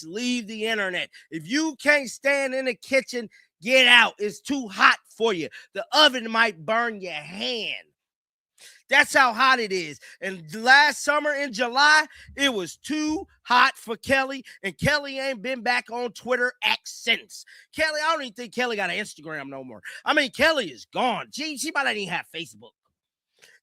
leave the internet. If you can't stand in the kitchen, get out. It's too hot for you. The oven might burn your hand. That's how hot it is. And last summer in July, it was too hot for Kelly, and Kelly ain't been back on Twitter X since. Kelly, I don't even think Kelly got an Instagram no more. I mean, Kelly is gone. She might not even have Facebook.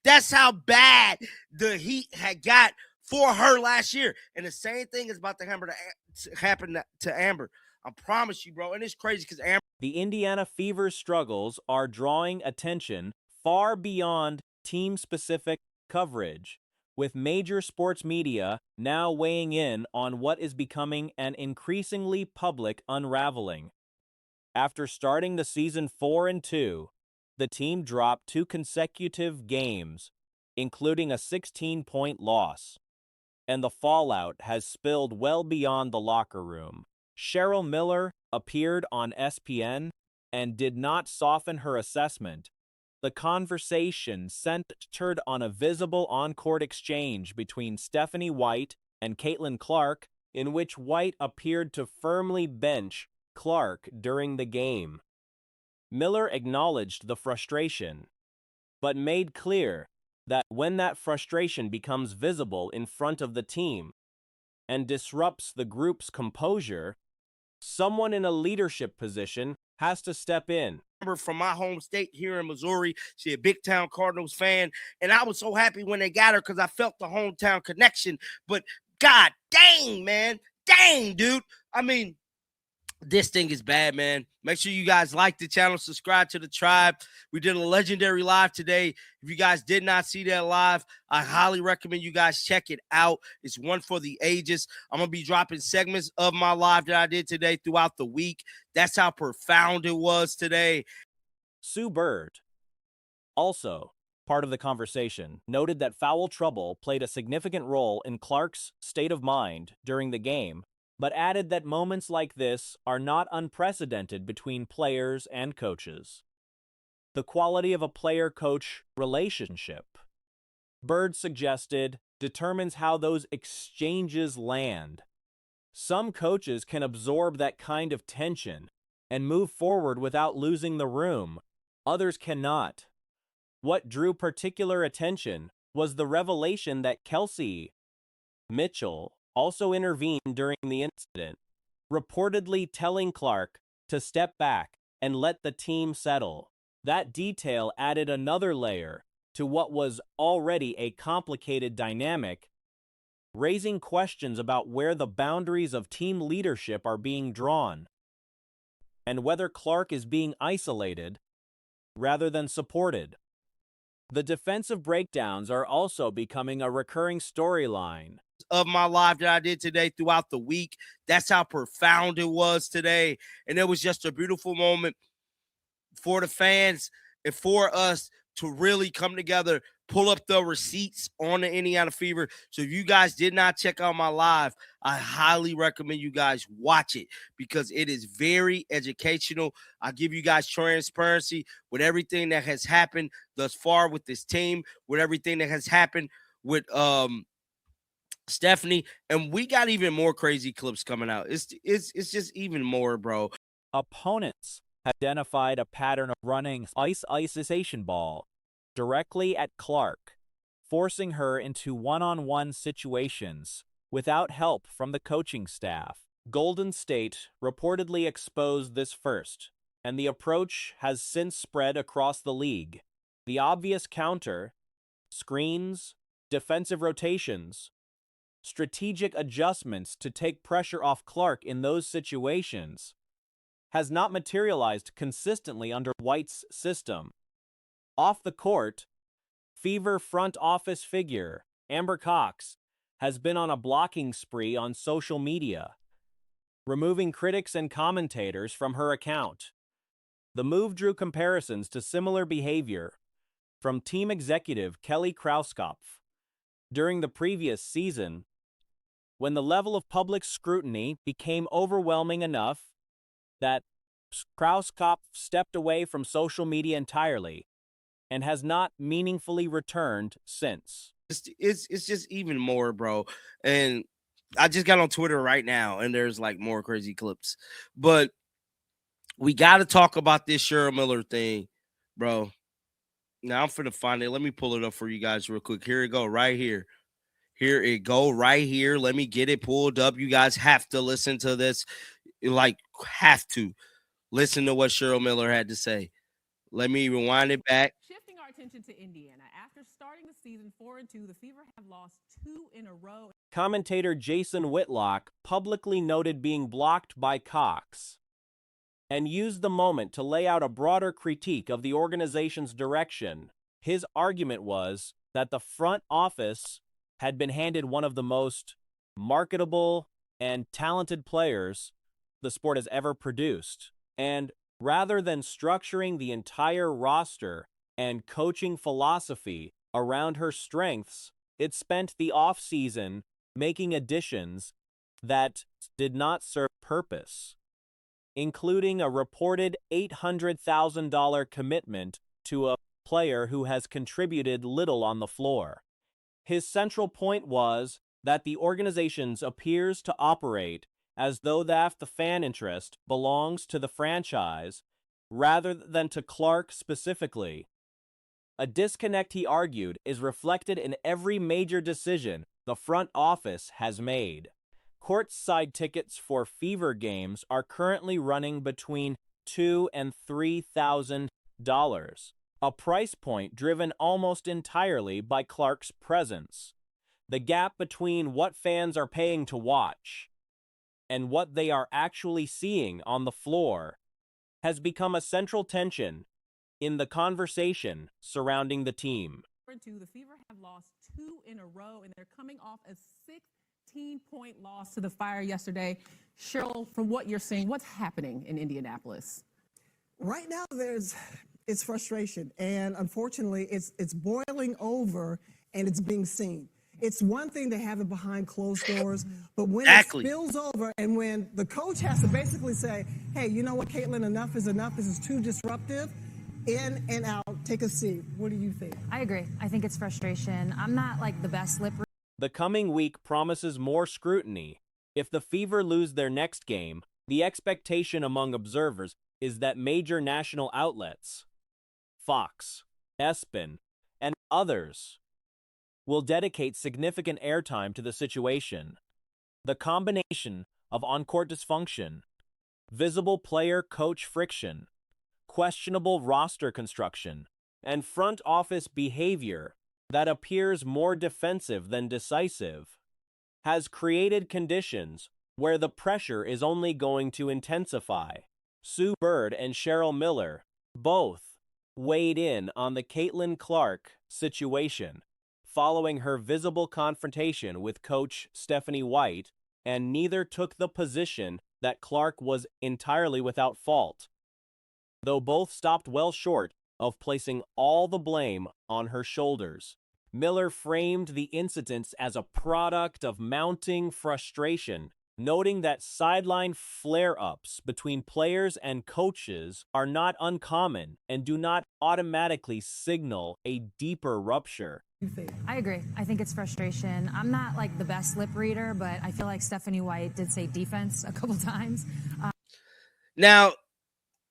That's how bad the heat had got for her last year. And the same thing is about to happen to Amber. I promise you, bro. And it's crazy because Amber. The Indiana Fever's struggles are drawing attention far beyond team-specific coverage, with major sports media now weighing in on what is becoming an increasingly public unraveling. After starting the season 4-2, the team dropped 2 consecutive games, including a 16-point loss, and the fallout has spilled well beyond the locker room. Cheryl Miller appeared on ESPN and did not soften her assessment. The conversation centered on a visible on-court exchange between Stephanie White and Caitlin Clark, in which White appeared to firmly bench Clark during the game. Miller acknowledged the frustration, but made clear that when that frustration becomes visible in front of the team and disrupts the group's composure, someone in a leadership position has to step in. From my home state here in Missouri, she's a big town Cardinals fan, and I was so happy when they got her because I felt the hometown connection. But god dang, man, dang, dude. I mean, this thing is bad, man. Make sure you guys like the channel, subscribe to the tribe. We did a legendary live today. If you guys did not see that live, I highly recommend you guys check it out. It's one for the ages. I'm going to be dropping segments of my live that I did today throughout the week. That's how profound it was today. Sue Bird, also part of the conversation, noted that foul trouble played a significant role in Clark's state of mind during the game, but added that moments like this are not unprecedented between players and coaches. The quality of a player-coach relationship, Bird suggested, determines how those exchanges land. Some coaches can absorb that kind of tension and move forward without losing the room. Others cannot. What drew particular attention was the revelation that Kelsey Mitchell also intervened during the incident, reportedly telling Clark to step back and let the team settle. That detail added another layer to what was already a complicated dynamic, raising questions about where the boundaries of team leadership are being drawn, and whether Clark is being isolated rather than supported. The defensive breakdowns are also becoming a recurring storyline of my live that I did today throughout the week. That's how profound it was today. And it was just a beautiful moment for the fans and for us to really come together, pull up the receipts on the Indiana Fever. So if you guys did not check out my live, I highly recommend you guys watch it because it is very educational. I give you guys transparency with everything that has happened thus far with this team, with everything that has happened with Stephanie, and we got even more crazy clips coming out. It's just even more, bro. Opponents identified a pattern of running isolation ball directly at Clark, forcing her into one-on-one situations without help from the coaching staff. Golden State reportedly exposed this first, and the approach has since spread across the league. The obvious counter, screens, defensive rotations, strategic adjustments to take pressure off Clark in those situations, has not materialized consistently under White's system. Off the court, Fever front office figure Amber Cox has been on a blocking spree on social media, removing critics and commentators from her account. The move drew comparisons to similar behavior from team executive Kelly Krauskopf during the previous season, when the level of public scrutiny became overwhelming enough that Krauskopf stepped away from social media entirely and has not meaningfully returned since. It's just even more, bro. And I just got on Twitter right now, and there's like more crazy clips. But we got to talk about this Cheryl Miller thing, bro. Now I'm finna find it. Let me pull it up for you guys real quick. Here it go, right here. Here it go, right here. Let me get it pulled up. You guys have to listen to this. Like, have to listen to what Cheryl Miller had to say. Let me rewind it back. Shifting our attention to Indiana. After starting the season 4-2, the Fever have lost 2 in a row. Commentator Jason Whitlock publicly noted being blocked by Cox and used the moment to lay out a broader critique of the organization's direction. His argument was that the front office had been handed one of the most marketable and talented players the sport has ever produced. And rather than structuring the entire roster and coaching philosophy around her strengths, it spent the offseason making additions that did not serve purpose, including a reported $800,000 commitment to a player who has contributed little on the floor. His central point was that the organization appears to operate as though the fan interest belongs to the franchise rather than to Clark specifically. A disconnect, he argued, is reflected in every major decision the front office has made. Courtside tickets for Fever games are currently running between $2,000 and $3,000, a price point driven almost entirely by Clark's presence. The gap between what fans are paying to watch and what they are actually seeing on the floor has become a central tension in the conversation surrounding the team. The Fever have lost 2 in a row, and they're coming off a 16-point loss to the Fire yesterday. Cheryl, from what you're seeing, what's happening in Indianapolis? Right now, it's frustration, and unfortunately, it's boiling over, and it's being seen. It's one thing to have it behind closed doors, but when it spills over and when the coach has to basically say, hey, you know what, Caitlin, enough is enough. This is too disruptive. In and out, take a seat. What do you think? I agree. I think it's frustration. I'm not like the best lip. The coming week promises more scrutiny. If the Fever lose their next game, the expectation among observers is that major national outlets, Fox, ESPN, and others, will dedicate significant airtime to the situation. The combination of on-court dysfunction, visible player-coach friction, questionable roster construction, and front office behavior that appears more defensive than decisive has created conditions where the pressure is only going to intensify. Sue Bird and Cheryl Miller both weighed in on the Caitlin Clark situation following her visible confrontation with coach Stephanie White, and neither took the position that Clark was entirely without fault, though both stopped well short of placing all the blame on her shoulders. Miller framed the incidents as a product of mounting frustration, noting that sideline flare-ups between players and coaches are not uncommon and do not automatically signal a deeper rupture. I agree. I think it's frustration. I'm not like the best lip reader, but I feel like Stephanie White did say defense a couple times. Now,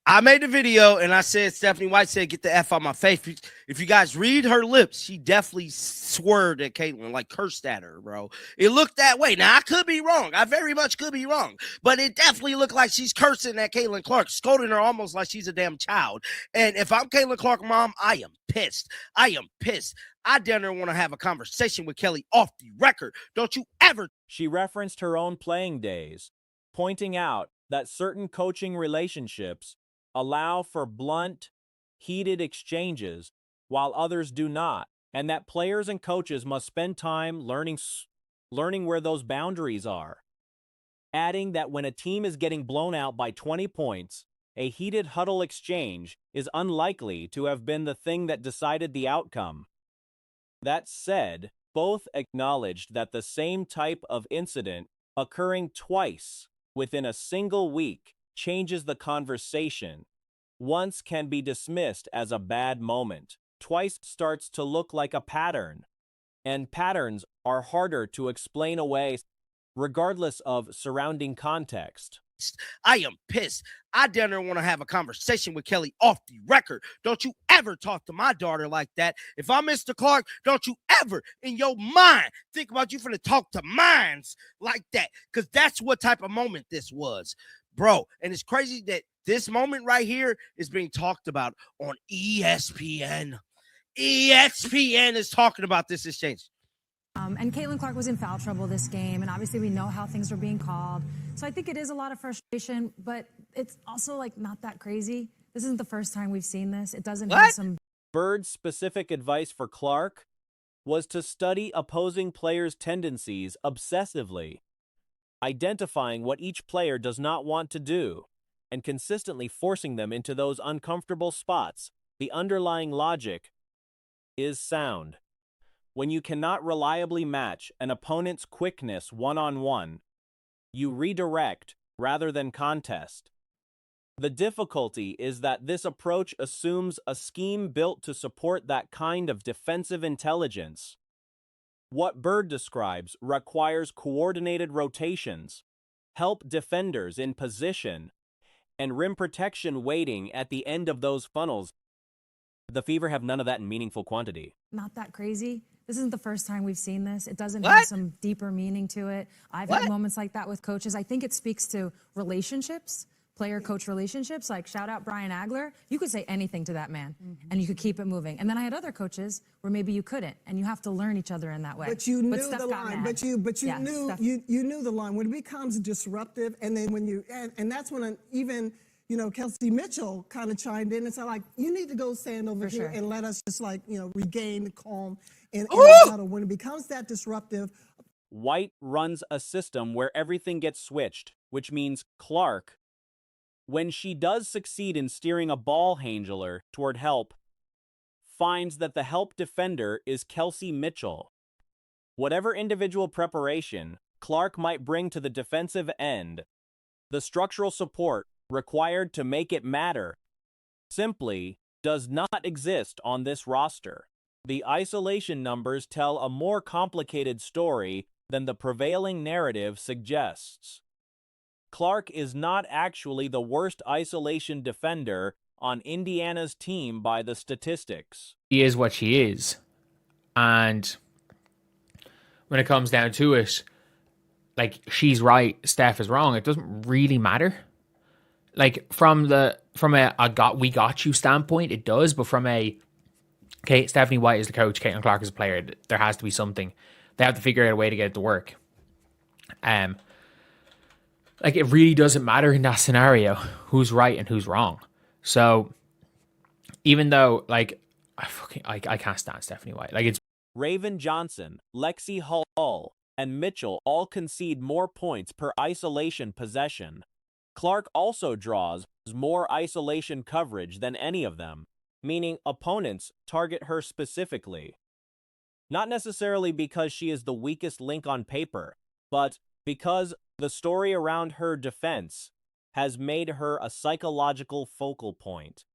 I made the video and I said, Stephanie White said, get the F out my face. If you guys read her lips, she definitely swerved at Caitlin, like cursed at her, bro. It looked that way. Now, I could be wrong. I very much could be wrong. But it definitely looked like she's cursing at Caitlin Clark, scolding her almost like she's a damn child. And if I'm Caitlin Clark, mom, I am pissed. I am pissed. I damn near want to have a conversation with Kelly off the record. Don't you ever. She referenced her own playing days, pointing out that certain coaching relationships allow for blunt, heated exchanges, while others do not, and that players and coaches must spend time learning where those boundaries are. Adding that when a team is getting blown out by 20 points, a heated huddle exchange is unlikely to have been the thing that decided the outcome. That said, both acknowledged that the same type of incident occurring twice within a single week changes the conversation. Once can be dismissed as a bad moment. Twice starts to look like a pattern. And patterns are harder to explain away. regardless of surrounding context. I am pissed. I damn near want to have a conversation with Kelly off the record. Don't you ever talk to my daughter like that. If I'm Mr. Clark, don't you ever in your mind think about you finna talk to mines like that. Because that's what type of moment this was, bro. And it's crazy that this moment right here is being talked about on ESPN. ESPN is talking about this exchange. And Caitlin Clark was in foul trouble this game, and obviously we know how things were being called. So I think it is a lot of frustration, but it's also like not that crazy. This isn't the first time we've seen this. It doesn't have some... Bird's specific advice for Clark was to study opposing players' tendencies obsessively, identifying what each player does not want to do, and consistently forcing them into those uncomfortable spots. The underlying logic is sound. When you cannot reliably match an opponent's quickness one-on-one, you redirect rather than contest. The difficulty is that this approach assumes a scheme built to support that kind of defensive intelligence. What Bird describes requires coordinated rotations, help defenders in position, and rim protection waiting at the end of those funnels. The Fever have none of that in meaningful quantity. Not that crazy. This isn't the first time we've seen this. It doesn't have some deeper meaning to it. I've had moments like that with coaches. I think it speaks to relationships, player-coach relationships. Like, shout out Brian Agler. You could say anything to that man, and you could keep it moving. And then I had other coaches where maybe you couldn't, and you have to learn each other in that way. But you knew the line. But you knew the line. When it becomes disruptive, and then when you and that's when even Kelsey Mitchell kind of chimed in and said, like, you need to go stand over here and let us just regain the calm in the huddle. When it becomes that disruptive. White runs a system where everything gets switched, which means Clark, when she does succeed in steering a ball handler toward help, finds that the help defender is Kelsey Mitchell. Whatever individual preparation Clark might bring to the defensive end, the structural support required to make it matter simply does not exist on this roster. The isolation numbers tell a more complicated story than the prevailing narrative suggests. Clark is not actually the worst isolation defender on Indiana's team by the statistics. She is what she is. And when it comes down to it, like, she's right, Steph is wrong. It doesn't really matter. Like, from a we got you standpoint, it does, but from a Stephanie White is the coach, Caitlin Clark is a player, there has to be something. They have to figure out a way to get it to work. Like, it really doesn't matter in that scenario who's right and who's wrong. So, even though, like, I can't stand Stephanie White. Like, it's Raven Johnson, Lexi Hull, and Mitchell all concede more points per isolation possession. Clark also draws more isolation coverage than any of them, meaning opponents target her specifically. Not necessarily because she is the weakest link on paper, but because the story around her defense has made her a psychological focal point.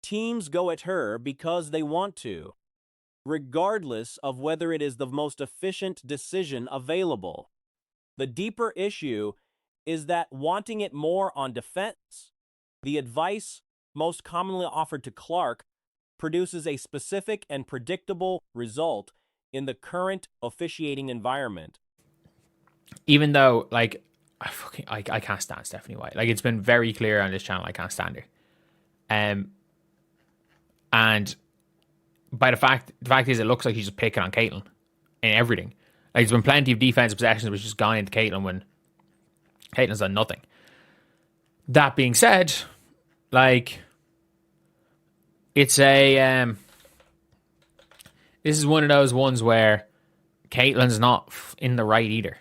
Teams go at her because they want to, regardless of whether it is the most efficient decision available. The deeper issue is that wanting it more on defense, the advice most commonly offered to Clark, produces a specific and predictable result in the current officiating environment. Even though, like, I can't stand Stephanie White. Like, it's been very clear on this channel, I can't stand her. And by the fact is, it looks like she's just picking on Caitlin and everything. Like, there's been plenty of defensive possessions which just gone into Caitlin when Caitlin's done nothing. That being said, like, it's this is one of those ones where Caitlin's not in the right either.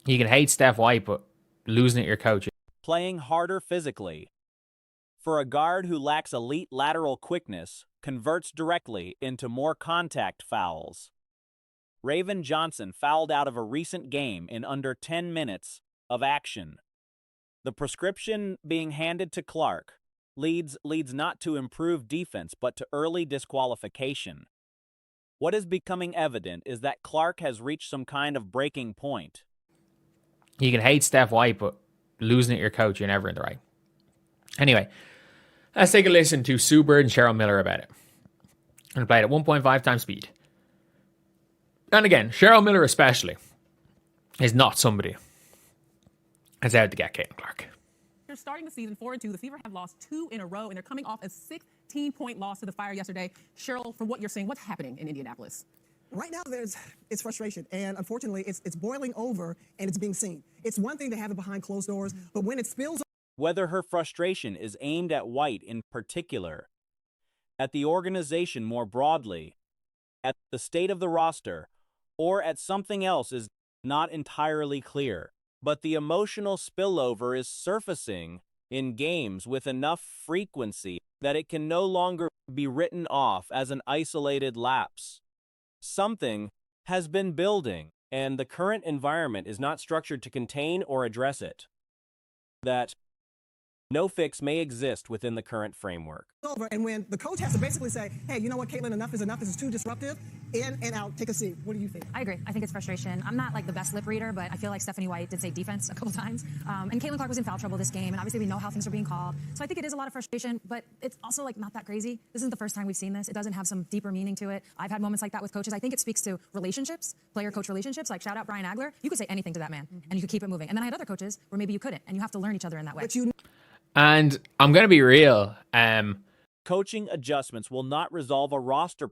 You can hate Steph White, but losing at your coach. Playing harder physically. For a guard who lacks elite lateral quickness, converts directly into more contact fouls. Raven Johnson fouled out of a recent game in under 10 minutes of action. The prescription being handed to Clark leads not to improved defense, but to early disqualification. What is becoming evident is that Clark has reached some kind of breaking point. You can hate Steph White, but losing at your coach, you're never in the right. Anyway, let's take a listen to Sue Bird and Cheryl Miller about it. And play it at 1.5 times speed. And again, Cheryl Miller especially is not somebody that's out to get Caitlin Clark. They're starting the season 4-2. The Fever have lost 2 in a row, and they're coming off a 16-point loss to the Fire yesterday. Cheryl, from what you're seeing, what's happening in Indianapolis? Right now, it's frustration, and unfortunately, it's boiling over, and it's being seen. It's one thing to have it behind closed doors, but when it spills. Whether her frustration is aimed at White in particular, at the organization more broadly, at the state of the roster, or at something else is not entirely clear. But the emotional spillover is surfacing in games with enough frequency that it can no longer be written off as an isolated lapse. Something has been building, and the current environment is not structured to contain or address it. That no fix may exist within the current framework. Over, and when the coach has to basically say, hey, you know what, Caitlin, enough is enough. This is too disruptive. In and out, take a seat. What do you think? I agree. I think it's frustration. I'm not like the best lip reader, but I feel like Stephanie White did say defense a couple times. And Caitlin Clark was in foul trouble this game, and obviously we know how things are being called. So I think it is a lot of frustration, but it's also like not that crazy. This isn't the first time we've seen this. It doesn't have some deeper meaning to it. I've had moments like that with coaches. I think it speaks to relationships, player-coach relationships. Like shout out Brian Agler. You could say anything to that man, and you could keep it moving. And then I had other coaches where maybe you couldn't, and you have to learn each other in that way. And I'm going to be real. Coaching adjustments will not resolve a roster.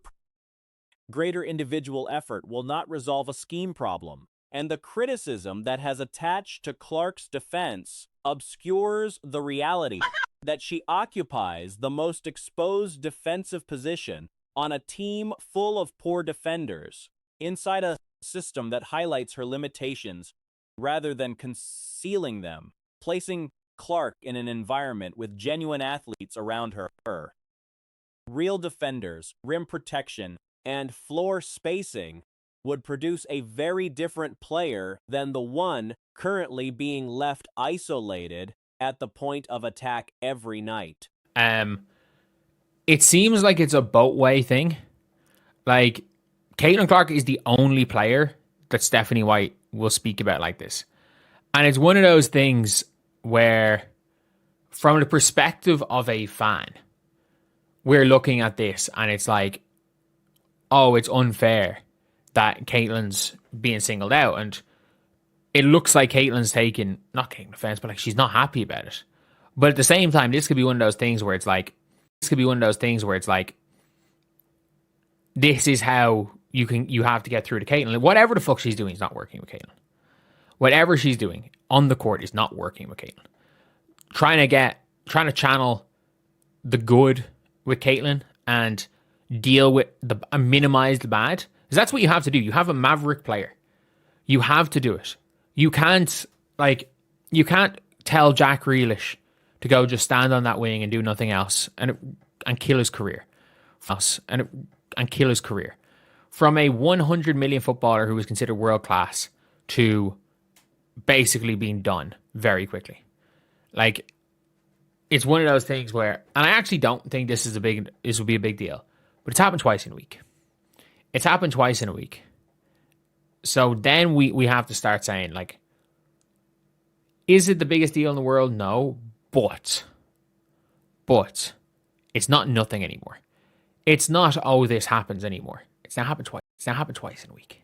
Greater individual effort will not resolve a scheme problem. And the criticism that has attached to Clark's defense obscures the reality that she occupies the most exposed defensive position on a team full of poor defenders inside a system that highlights her limitations rather than concealing them, placing Clark in an environment with genuine athletes around her. Real defenders, rim protection, and floor spacing would produce a very different player than the one currently being left isolated at the point of attack every night. It seems like it's a boatway thing. Like, Caitlin Clark is the only player that Stephanie White will speak about like this. And it's one of those things where, from the perspective of a fan, we're looking at this and it's like, oh, it's unfair that Caitlin's being singled out. And it looks like Caitlin's not taking offense, but like she's not happy about it. But at the same time, this could be one of those things where it's like, this is how you have to get through to Caitlin. Like, whatever the fuck she's doing is not working with Caitlin. Whatever she's doing on the court is not working with Caitlin. Trying to channel the good with Caitlin and deal with minimize the bad. Because that's what you have to do. You have a maverick player. You have to do it. You can't tell Jack Grealish to go just stand on that wing and do nothing else and kill his career. And kill his career. From a 100 million footballer who was considered world class to basically being done very quickly. Like, it's one of those things where, and I actually don't think this would be a big deal, but it's happened twice in a week. So then we have to start saying, like, is it the biggest deal in the world? No, but it's not nothing anymore. It's not, oh, this happens anymore. It's now happened twice. It's now happened twice in a week.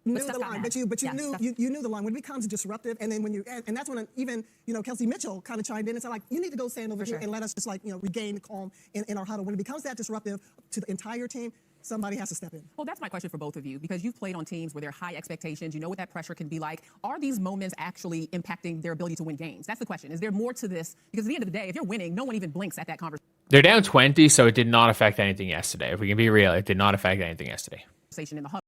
You knew the line, but you knew the line. When it becomes disruptive, and then and that's when even Kelsey Mitchell kind of chimed in and said, like, you need to go stand over here and let us just regain calm in our huddle. When it becomes that disruptive to the entire team, somebody has to step in. Well, that's my question for both of you, because you've played on teams where there are high expectations. You know what that pressure can be like. Are these moments actually impacting their ability to win games? That's the question. Is there more to this? Because at the end of the day, if you're winning, no one even blinks at that conversation. They're down 20, so it did not affect anything yesterday. If we can be real, it did not affect anything yesterday. In the huddle.